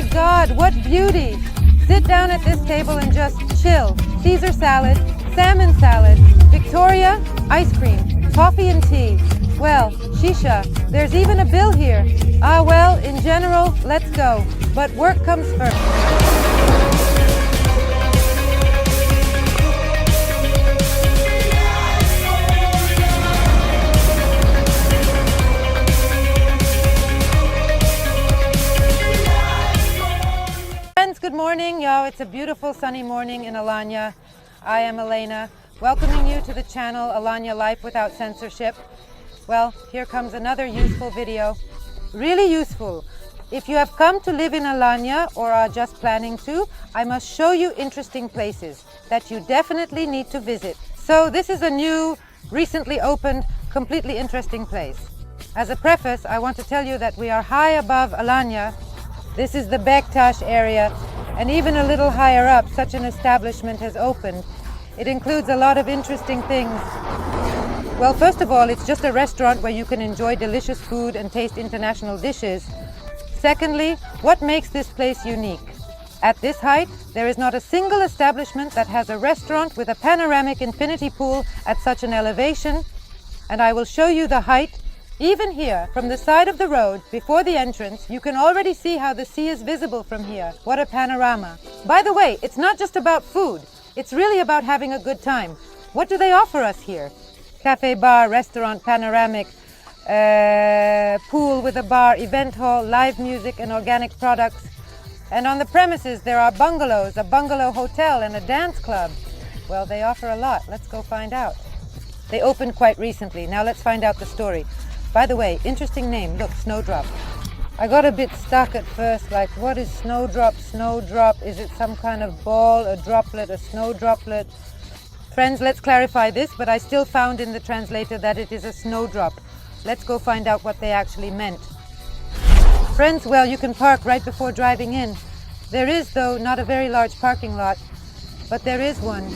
my God, what beauty! Sit down at this table and just chill. Caesar salad, salmon salad, Victoria, ice cream, coffee and tea. Well, shisha, there's even a bill here. Ah well, in general, let's go. But work comes first. Good morning, yo. It's a beautiful sunny morning in Alanya. I am Elena, welcoming you to the channel Alanya Life Without Censorship. Well, here comes another useful video. Really useful. If you have come to live in Alanya or are just planning to, I must show you interesting places that you definitely need to visit. So this is a new, recently opened, completely interesting place. As a preface, I want to tell you that we are high above Alanya. This is the Bektaş area, and even a little higher up, such an establishment has opened. It includes a lot of interesting things. Well, first of all, it's just a restaurant where you can enjoy delicious food and taste international dishes. Secondly, what makes this place unique? At this height, there is not a single establishment that has a restaurant with a panoramic infinity pool at such an elevation, and I will show you the height. Even here, from the side of the road, before the entrance, you can already see how the sea is visible from here. What a panorama. By the way, it's not just about food. It's really about having a good time. What do they offer us here? Cafe, bar, restaurant, panoramic, pool with a bar, event hall, live music and organic products. And on the premises, there are bungalows, a bungalow hotel and a dance club. Well, they offer a lot. Let's go find out. They opened quite recently. Now let's find out the story. By the way, interesting name. Look, Snowdrop. I got a bit stuck at first, like, what is Snowdrop? Snowdrop, is it some kind of ball, a droplet, a snow droplet? Friends, let's clarify this, but I still found in the translator that it is a snowdrop. Let's go find out what they actually meant. Friends, well, you can park right before driving in. There is, though, not a very large parking lot, but there is one.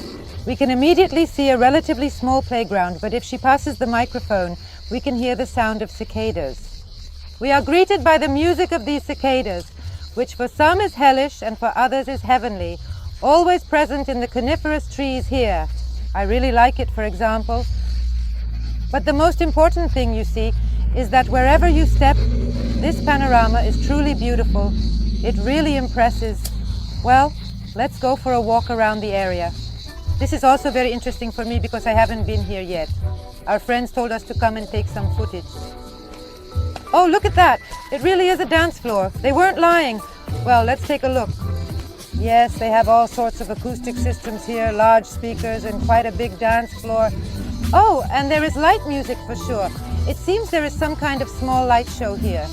We can immediately see a relatively small playground, but if she passes the microphone, we can hear the sound of cicadas. We are greeted by the music of these cicadas, which for some is hellish and for others is heavenly, always present in the coniferous trees here. I really like it, for example. But the most important thing, you see, is that wherever you step, this panorama is truly beautiful. It really impresses. Well, let's go for a walk around the area. This is also very interesting for me because I haven't been here yet. Our friends told us to come and take some footage. Oh, look at that! It really is a dance floor. They weren't lying. Well, let's take a look. Yes, they have all sorts of acoustic systems here, large speakers and quite a big dance floor. Oh, and there is light music for sure. It seems there is some kind of small light show here.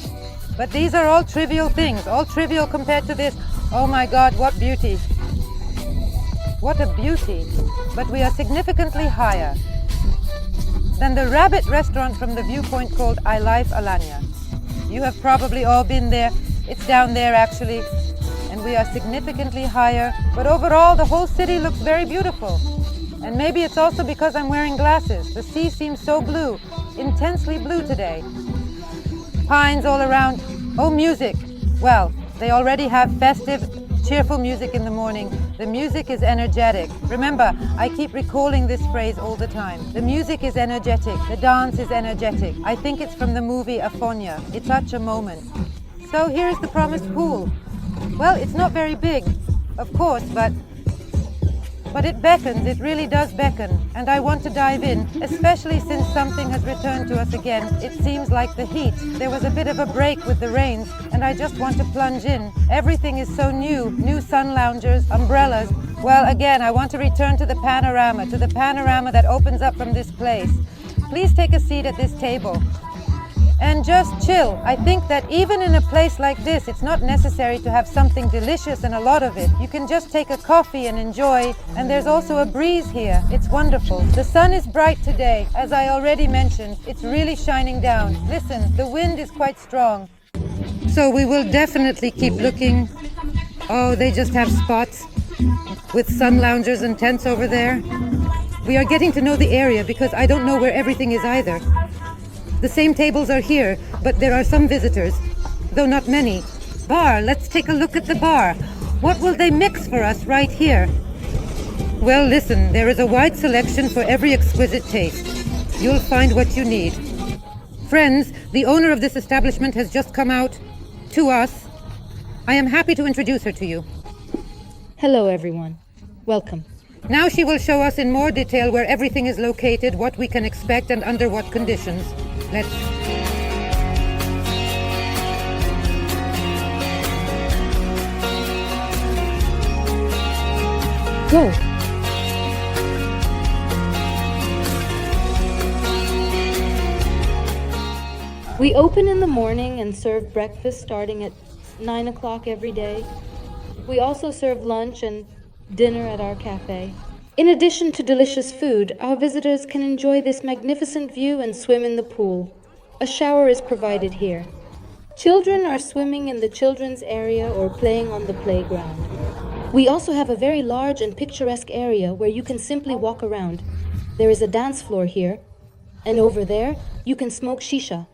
But these are all trivial things, all trivial compared to this. Oh my God, what beauty! What a beauty! But we are significantly higher than the rabbit restaurant from the viewpoint called I Life Alanya. You have probably all been there. It's down there actually. And we are significantly higher. But overall, the whole city looks very beautiful. And maybe it's also because I'm wearing glasses. The sea seems so blue, intensely blue today. Pines all around. Oh, music. Well, they already have festive, cheerful music in the morning. The music is energetic. Remember, I keep recalling this phrase all the time. The music is energetic. The dance is energetic. I think it's from the movie Afonya. It's such a moment. So here's the promised pool. Well, it's not very big, of course, but it beckons. It really does beckon. And I want to dive in, especially since something has returned to us again. It seems like the heat. There was a bit of a break with the rains, and I just want to plunge in. Everything is so new. New sun loungers, umbrellas. Well, again, I want to return to the panorama that opens up from this place. Please take a seat at this table. And just chill. I think that even in a place like this, it's not necessary to have something delicious and a lot of it. You can just take a coffee and enjoy. And there's also a breeze here. It's wonderful. The sun is bright today. As I already mentioned, it's really shining down. Listen, the wind is quite strong. So we will definitely keep looking. Oh, they just have spots with sun loungers and tents over there. We are getting to know the area because I don't know where everything is either. The same tables are here, but there are some visitors, though not many. bar. Let's take a look at the bar. What will they mix for us right here? Well, listen, there is a wide selection for every exquisite taste. You'll find what you need. Friends, the owner of this establishment has just come out to us. I am happy to introduce her to you. Hello, everyone. Welcome. Now she will show us in more detail where everything is located, what we can expect, and under what conditions. Let's... Go! We open in the morning and serve breakfast starting at 9 o'clock every day. We also serve lunch and dinner at our cafe. In addition to delicious food, our visitors can enjoy this magnificent view and swim in the pool. A shower is provided here. Children are swimming in the children's area or playing on the playground. We also have a very large and picturesque area where you can simply walk around. There is a dance floor here, and over there, you can smoke shisha.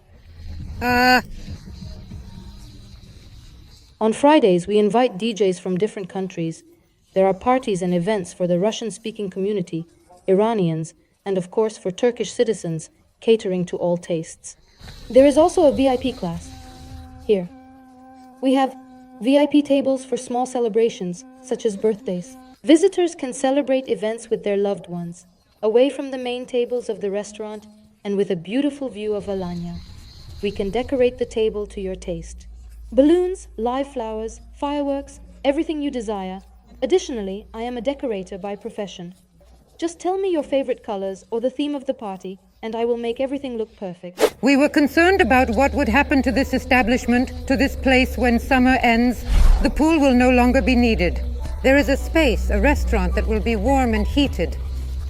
On Fridays, we invite DJs from different countries. There are parties and events for the Russian-speaking community, Iranians, and of course for Turkish citizens, catering to all tastes. There is also a VIP class. Here. We have VIP tables for small celebrations, such as birthdays. Visitors can celebrate events with their loved ones, away from the main tables of the restaurant and with a beautiful view of Alanya. We can decorate the table to your taste. Balloons, live flowers, fireworks, everything you desire. Additionally, I am a decorator by profession. Just tell me your favorite colors or the theme of the party, and I will make everything look perfect. We were concerned about what would happen to this establishment, to this place when summer ends. The pool will no longer be needed. There is a space, a restaurant that will be warm and heated.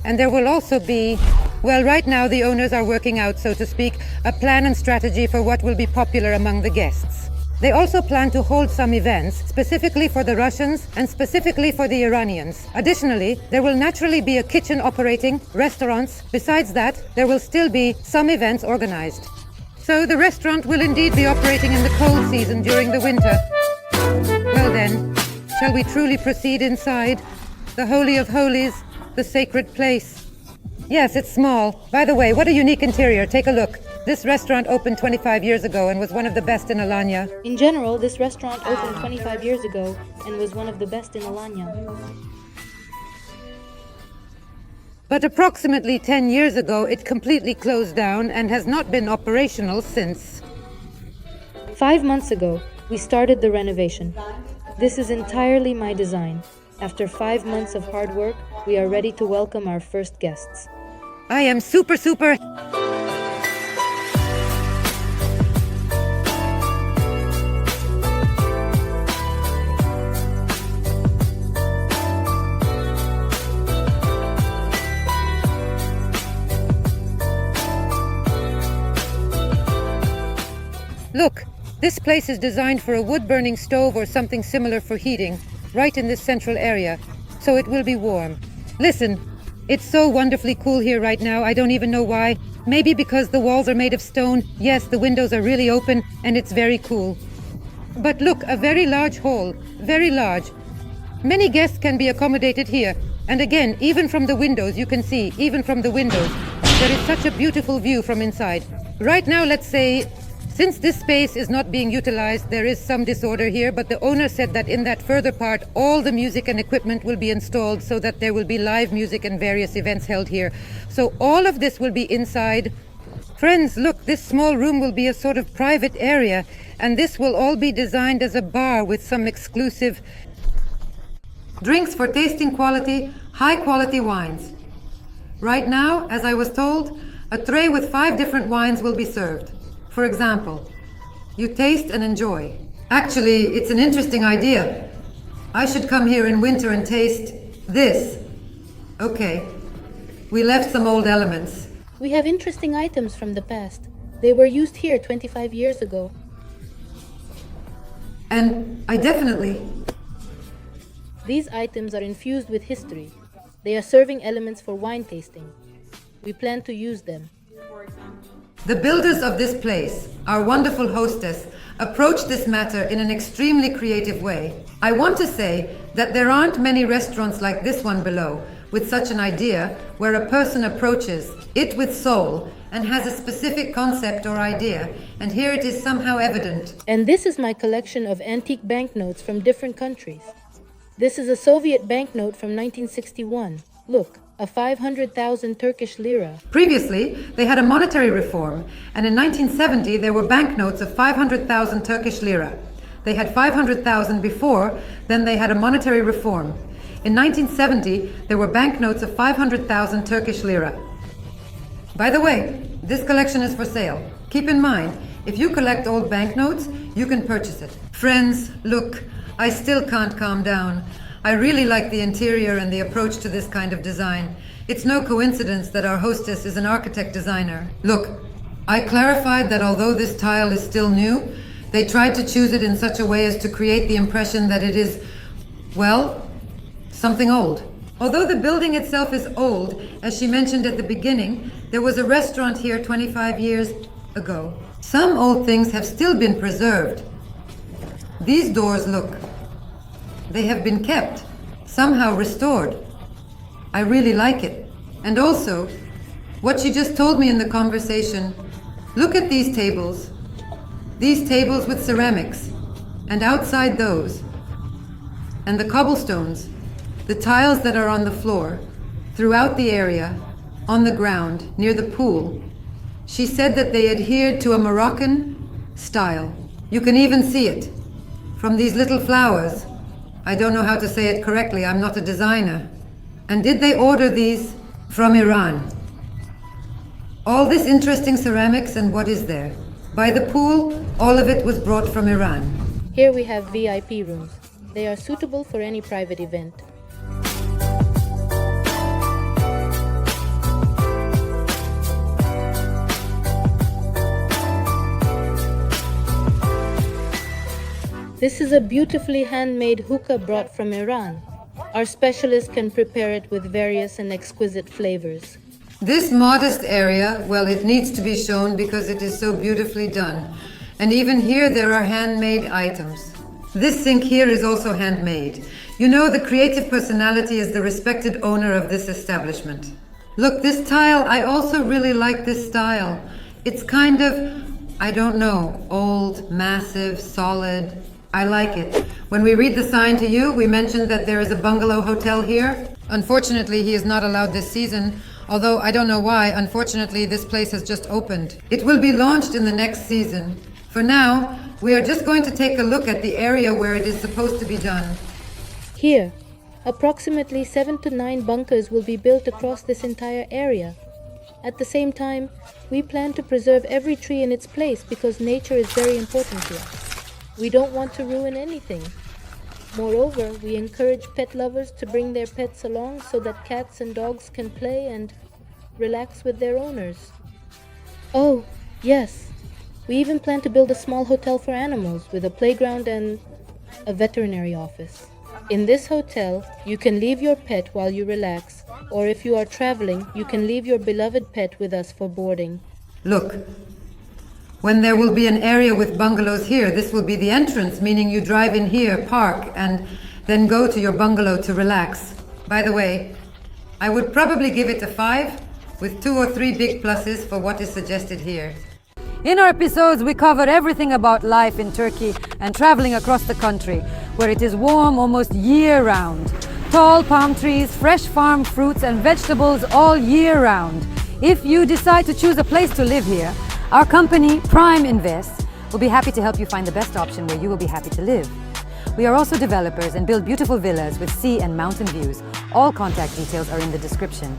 And there will also be, well, right now the owners are working out, so to speak, a plan and strategy for what will be popular among the guests. They also plan to hold some events, specifically for the Russians and specifically for the Iranians. Additionally, there will naturally be a kitchen operating, restaurants. Besides that, there will still be some events organized. So the restaurant will indeed be operating in the cold season during the winter. Well then, shall we truly proceed inside? The Holy of Holies, the sacred place. Yes, it's small. By the way, what a unique interior. Take a look. This restaurant opened 25 years ago and was one of the best in Alanya. In general, this restaurant opened 25 years ago and was one of the best in Alanya. But approximately 10 years ago, it completely closed down and has not been operational since. 5 months ago, we started the renovation. This is entirely my design. After 5 months of hard work, we are ready to welcome our first guests. I am super... Look, this place is designed for a wood-burning stove or something similar for heating, right in this central area, so it will be warm. Listen, it's so wonderfully cool here right now, I don't even know why. Maybe because the walls are made of stone. Yes, the windows are really open, and it's very cool. But look, a very large hall, very large. Many guests can be accommodated here. And again, even from the windows, you can see, even from the windows, there is such a beautiful view from inside. Right now, let's say, since this space is not being utilized, there is some disorder here, but the owner said that in that further part, all the music and equipment will be installed so that there will be live music and various events held here. So all of this will be inside. Friends, look, this small room will be a sort of private area, and this will all be designed as a bar with some exclusive drinks for tasting quality, high-quality wines. Right now, as I was told, a tray with 5 different wines will be served. For example, you taste and enjoy. Actually, it's an interesting idea. I should come here in winter and taste this. Okay, we left some old elements. We have interesting items from the past. They were used here 25 years ago. And I definitely... These items are infused with history. They are serving elements for wine tasting. We plan to use them. The builders of this place, our wonderful hostess, approached this matter in an extremely creative way. I want to say that there aren't many restaurants like this one below, with such an idea, where a person approaches it with soul and has a specific concept or idea, and here it is somehow evident. And this is my collection of antique banknotes from different countries. This is a Soviet banknote from 1961. Look, a 500,000 Turkish lira. Previously, they had a monetary reform, and in 1970 there were banknotes of 500,000 Turkish lira. They had 500,000 before, then they had a monetary reform. In 1970, there were banknotes of 500,000 Turkish lira. By the way, this collection is for sale. Keep in mind, if you collect old banknotes, you can purchase it. Friends, look, I still can't calm down. I really like the interior and the approach to this kind of design. It's no coincidence that our hostess is an architect designer. Look, I clarified that although this tile is still new, they tried to choose it in such a way as to create the impression that it is, well, something old. Although the building itself is old, as she mentioned at the beginning, there was a restaurant here 25 years ago. Some old things have still been preserved. These doors, look. They have been kept, somehow restored. I really like it. And also, what she just told me in the conversation, look at these tables. These tables with ceramics, and outside those, and the cobblestones, the tiles that are on the floor, throughout the area, on the ground, near the pool. She said that they adhered to a Moroccan style. You can even see it from these little flowers. I don't know how to say it correctly, I'm not a designer. And did they order these from Iran? All this interesting ceramics, and what is there? By the pool, all of it was brought from Iran. Here we have VIP rooms. They are suitable for any private event. This is a beautifully handmade hookah brought from Iran. Our specialist can prepare it with various and exquisite flavors. This modest area, well, it needs to be shown because it is so beautifully done. And even here there are handmade items. This sink here is also handmade. You know, the creative personality is the respected owner of this establishment. Look, this tile, I also really like this style. It's kind of, I don't know, old, massive, solid. I like it. When we read the sign to you, we mentioned that there is a bungalow hotel here. Unfortunately, he is not allowed this season, although I don't know why. Unfortunately, this place has just opened. It will be launched in the next season. For now, we are just going to take a look at the area where it is supposed to be done. Here, approximately 7 to 9 bunkers will be built across this entire area. At the same time, we plan to preserve every tree in its place because nature is very important here. We don't want to ruin anything. Moreover, we encourage pet lovers to bring their pets along so that cats and dogs can play and relax with their owners. Oh, yes. We even plan to build a small hotel for animals with a playground and a veterinary office. In this hotel, you can leave your pet while you relax, or if you are traveling, you can leave your beloved pet with us for boarding. Look. When there will be an area with bungalows here, this will be the entrance, meaning you drive in here, park, and then go to your bungalow to relax. By the way, I would probably give it a 5, with 2 or 3 big pluses for what is suggested here. In our episodes, we cover everything about life in Turkey and traveling across the country, where it is warm almost year-round. Tall palm trees, fresh farm fruits and vegetables all year-round. If you decide to choose a place to live here, our company, Prime Invest, will be happy to help you find the best option where you will be happy to live. We are also developers and build beautiful villas with sea and mountain views. All contact details are in the description.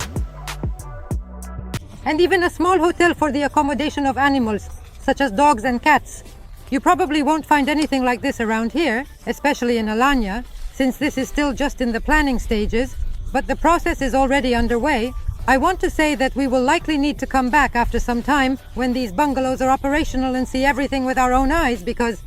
And even a small hotel for the accommodation of animals, such as dogs and cats. You probably won't find anything like this around here, especially in Alanya, since this is still just in the planning stages, but the process is already underway. I want to say that we will likely need to come back after some time when these bungalows are operational and see everything with our own eyes because,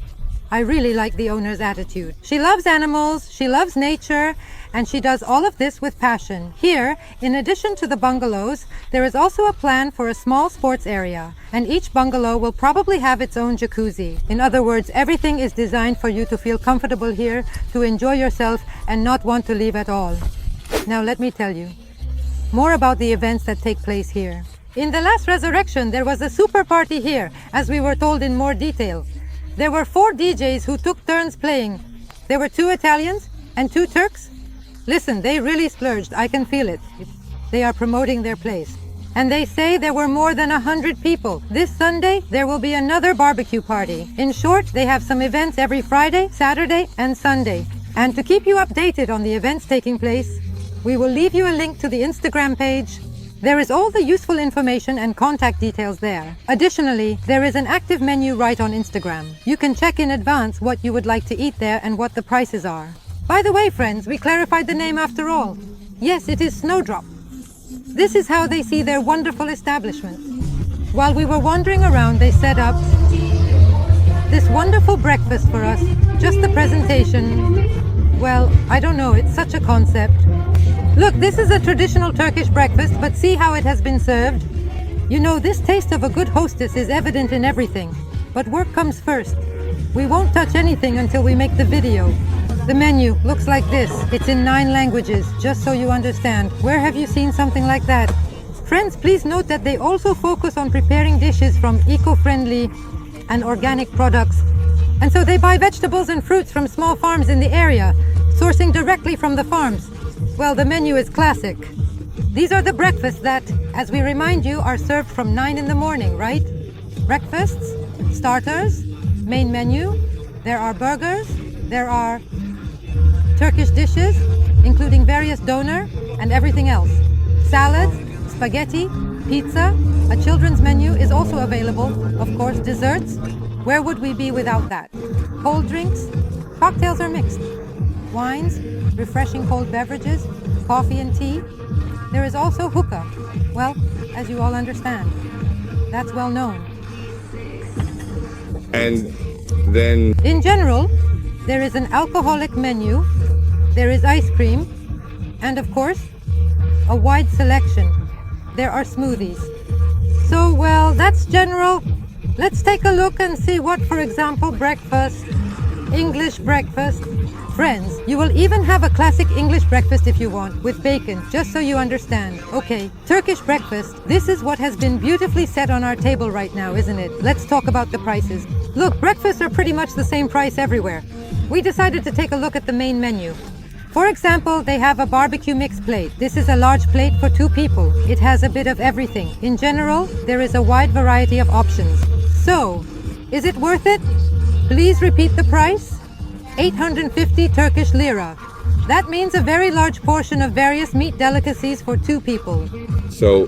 I really like the owner's attitude. She loves animals, she loves nature, and she does all of this with passion. Here, in addition to the bungalows, there is also a plan for a small sports area, and each bungalow will probably have its own jacuzzi. In other words, everything is designed for you to feel comfortable here, to enjoy yourself, and not want to leave at all. Now let me tell you more about the events that take place here. In the last resurrection, there was a super party here, as we were told in more detail. There were 4 DJs who took turns playing. There were 2 Italians and 2 Turks. Listen, they really splurged. I can feel it. They are promoting their place. And they say there were more than 100 people. This Sunday, there will be another barbecue party. In short, they have some events every Friday, Saturday, and Sunday. And to keep you updated on the events taking place, we will leave you a link to the Instagram page. There is all the useful information and contact details there. Additionally, there is an active menu right on Instagram. You can check in advance what you would like to eat there and what the prices are. By the way, friends, we clarified the name after all. Yes, it is Snowdrop. This is how they see their wonderful establishment. While we were wandering around, they set up this wonderful breakfast for us. Just the presentation. Well, I don't know, it's such a concept. Look, this is a traditional Turkish breakfast, but see how it has been served. You know, this taste of a good hostess is evident in everything. But work comes first. We won't touch anything until we make the video. The menu looks like this. It's in 9 languages, just so you understand. Where have you seen something like that? Friends, please note that they also focus on preparing dishes from eco-friendly and organic products. And so they buy vegetables and fruits from small farms in the area, sourcing directly from the farms. Well, the menu is classic. These are the breakfasts that, as we remind you, are served from 9 in the morning, right? Breakfasts, starters, main menu. There are burgers. There are Turkish dishes, including various doner and everything else. Salads, spaghetti, pizza. A children's menu is also available. Of course, desserts. Where would we be without that? Cold drinks. Cocktails are mixed. Wines, refreshing cold beverages, coffee and tea. There is also hookah. Well, as you all understand, that's well known. And then... In general, there is an alcoholic menu, there is ice cream, and of course, a wide selection. There are smoothies. So, well, that's general. Let's take a look and see what, for example, breakfast, English breakfast. Friends, you will even have a classic English breakfast if you want, with bacon, just so you understand. Okay, Turkish breakfast. This is what has been beautifully set on our table right now, isn't it? Let's talk about the prices. Look, breakfasts are pretty much the same price everywhere. We decided to take a look at the main menu. For example, they have a barbecue mix plate. This is a large plate for 2 people. It has a bit of everything. In general, there is a wide variety of options. So, is it worth it? Please repeat the price. 850 Turkish lira. That means a very large portion of various meat delicacies for 2 people. So,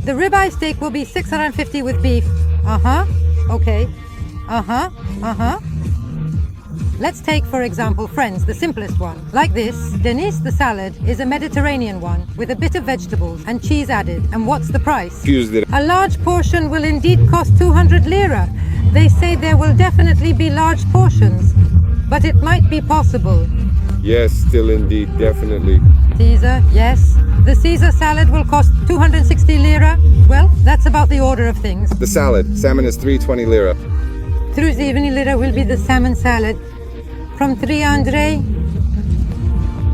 The ribeye steak will be 650 with beef. Okay. Let's take, for example, friends, the simplest one. Like this, Deniz, the salad, is a Mediterranean one with a bit of vegetables and cheese added. And what's the price? A large portion will indeed cost 200 lira. They say there will definitely be large portions, but it might be possible. Yes, still indeed, definitely. Caesar, yes. The Caesar salad will cost 260 lira. Well, that's about the order of things. The salad, salmon is 320 lira. 370 lira will be the salmon salad. From 300,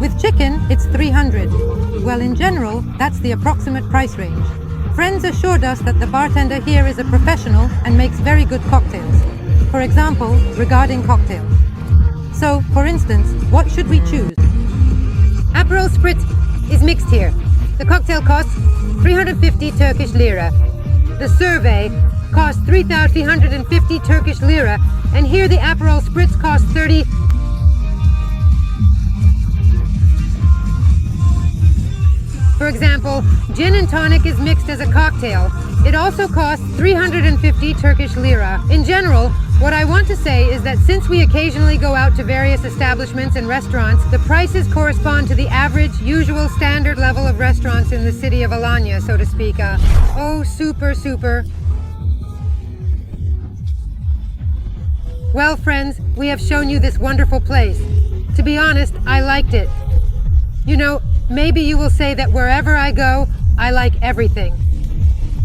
with chicken, it's 300. Well, in general, that's the approximate price range. Friends assured us that the bartender here is a professional and makes very good cocktails. For example, regarding cocktails. So, for instance, what should we choose? Aperol Spritz is mixed here. The cocktail costs 350 Turkish lira. The survey costs 3,350 Turkish lira, and here the Aperol Spritz costs 30. For example, gin and tonic is mixed as a cocktail. It also costs 350 Turkish lira. In general, what I want to say is that since we occasionally go out to various establishments and restaurants, the prices correspond to the average, usual, standard level of restaurants in the city of Alanya, so to speak. Well, friends, we have shown you this wonderful place. To be honest, I liked it. You know, maybe you will say that wherever I go, I like everything.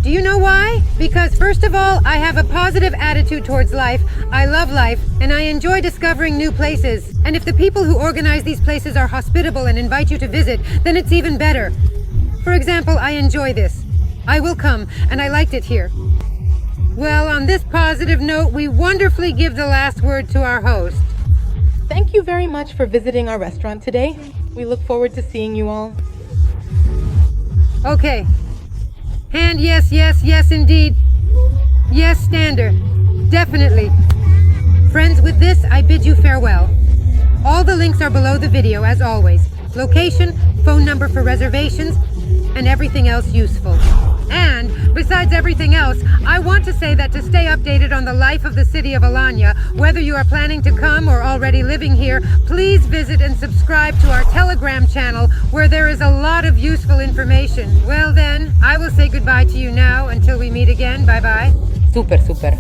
Do you know why? Because first of all, I have a positive attitude towards life, I love life, and I enjoy discovering new places. And if the people who organize these places are hospitable and invite you to visit, then it's even better. For example, I enjoy this. I will come, and I liked it here. Well, on this positive note, we wonderfully give the last word to our host. Thank you very much for visiting our restaurant today. We look forward to seeing you all. Okay. And yes, yes, yes, indeed. Yes, Stander. Definitely. Friends, with this, I bid you farewell. All the links are below the video, as always. Location, phone number for reservations, and everything else useful. And, besides everything else, I want to say that to stay updated on the life of the city of Alanya, whether you are planning to come or already living here, please visit and subscribe to our Telegram channel, where there is a lot of useful information. Well then, I will say goodbye to you now until we meet again. Bye-bye. Super, super.